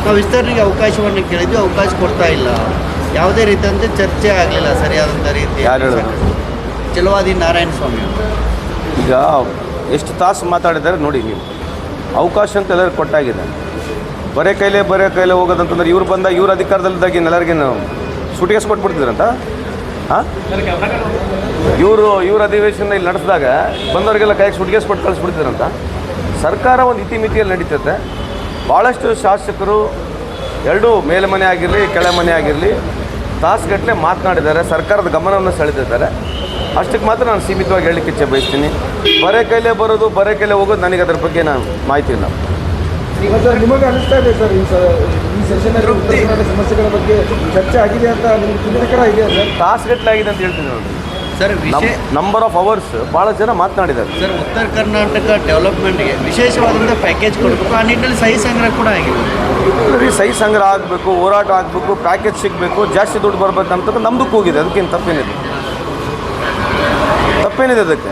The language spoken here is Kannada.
ನಾವು ವಿಸ್ತರಣೆಗೆ ಅವಕಾಶವನ್ನು ಕೇಳಿದ್ವಿ, ಅವಕಾಶ ಕೊಡ್ತಾ ಇಲ್ಲ. ಯಾವುದೇ ರೀತಿಯಂತೆ ಚರ್ಚೆ ಆಗಲಿಲ್ಲ ಸರಿಯಾದಂಥ ರೀತಿ. ಯಾರು ಹೇಳಿದ್ರು? ಚಲವಾದಿ ನಾರಾಯಣ ಸ್ವಾಮಿ. ಈಗ ಎಷ್ಟು ತಾಸು ಮಾತಾಡಿದ್ದಾರೆ ನೋಡಿ ನೀವು. ಅವಕಾಶ ಅಂತ ಎಲ್ಲರಿಗೂ ಕೊಟ್ಟಾಗಿದೆ. ಬರೇ ಕೈಲೇ ಹೋಗೋದಂತಂದ್ರೆ ಇವ್ರು ಬಂದ ಇವ್ರ ಅಧಿಕಾರದಲ್ಲಿದ್ದಾಗ ಎಲ್ಲರಿಗೇನು ಸುಟಿಗೆಸ್ ಕೊಟ್ಬಿಡ್ತಿದ್ರಂತ. ಹಾಂ, ಇವ್ರ ಅಧಿವೇಶನ ಇಲ್ಲಿ ನಡೆಸಿದಾಗ ಬಂದವರಿಗೆಲ್ಲ ಕೈಗೆ ಸುಟಿಗೆಸ್ ಕೊಟ್ಟು ಕಳಿಸ್ಬಿಡ್ತಿದ್ರಂತ. ಸರ್ಕಾರ ಒಂದು ಇತಿಮಿತಿಯಲ್ಲಿ ನಡೀತದೆ. ಭಾಳಷ್ಟು ಶಾಸಕರು ಎರಡೂ ಮೇಲ್ಮನೆ ಆಗಿರಲಿ ಕೆಳಮನೆ ಆಗಿರಲಿ ತಾಸುಗಟ್ಟಲೆ ಮಾತನಾಡಿದ್ದಾರೆ, ಸರ್ಕಾರದ ಗಮನವನ್ನು ಸೆಳೆದಿದ್ದಾರೆ. ಅಷ್ಟಕ್ಕೆ ಮಾತ್ರ ನಾನು ಸೀಮಿತವಾಗಿ ಹೇಳಲಿಕ್ಕೆ ಇಚ್ಛೆ ಬಯಸ್ತೀನಿ. ಬರೇ ಕೈಲೇ ಬರೋದು ಬರೇ ಕೈಲೇ ಹೋಗೋದು ನನಗೆ ಅದರ ಬಗ್ಗೆ ನಾನು ಮಾಹಿತಿ ಇಲ್ಲ. ಸರ್, ನಿಮಗೆ ಅನಿಸ್ತಾ ಇದೆ ಸರ್ ಈ ಸೆಷನಲ್ಲಿ ಉತ್ತರ ಕನ್ನಡ ಸಮಸ್ಯೆಗಳ ಬಗ್ಗೆ ಚರ್ಚೆ ಆಗಿದೆ ಅಂತ ನಿಮ್ಗೆ ಚಿಂತಕರ ಇದೆ ಸರ್? ತಾಸುಗಟ್ಟಲೆ ಆಗಿದೆ ಅಂತ ಹೇಳ್ತೀನಿ ನೋಡಿ ಸರ್. ನಂಬರ್ ಆಫ್ ಅವರ್ಸ್ ಭಾಳ ಜನ ಮಾತನಾಡಿದ್ದಾರೆ ಸರ್. ಉತ್ತರ ಕರ್ನಾಟಕ ಡೆವಲಪ್ಮೆಂಟ್ಗೆ ವಿಶೇಷವಾದಂಥ ಪ್ಯಾಕೇಜ್ ಕೊಡಬೇಕು, ಆ ನಿಟ್ಟಿನಲ್ಲಿ ಸಹಿ ಸಂಗ್ರಹ ಕೂಡ ಆಗಿದೆ. ಸಹಿ ಸಂಗ್ರಹ ಆಗಬೇಕು, ಹೋರಾಟ ಆಗಬೇಕು, ಪ್ಯಾಕೇಜ್ ಸಿಗಬೇಕು, ಜಾಸ್ತಿ ದುಡ್ಡು ಬರಬೇಕು ಅಂತ ನಮ್ಮದು ಕೂಗಿದೆ. ಅದಕ್ಕೇನು ತಪ್ಪೇನಿದೆ ಅದಕ್ಕೆ?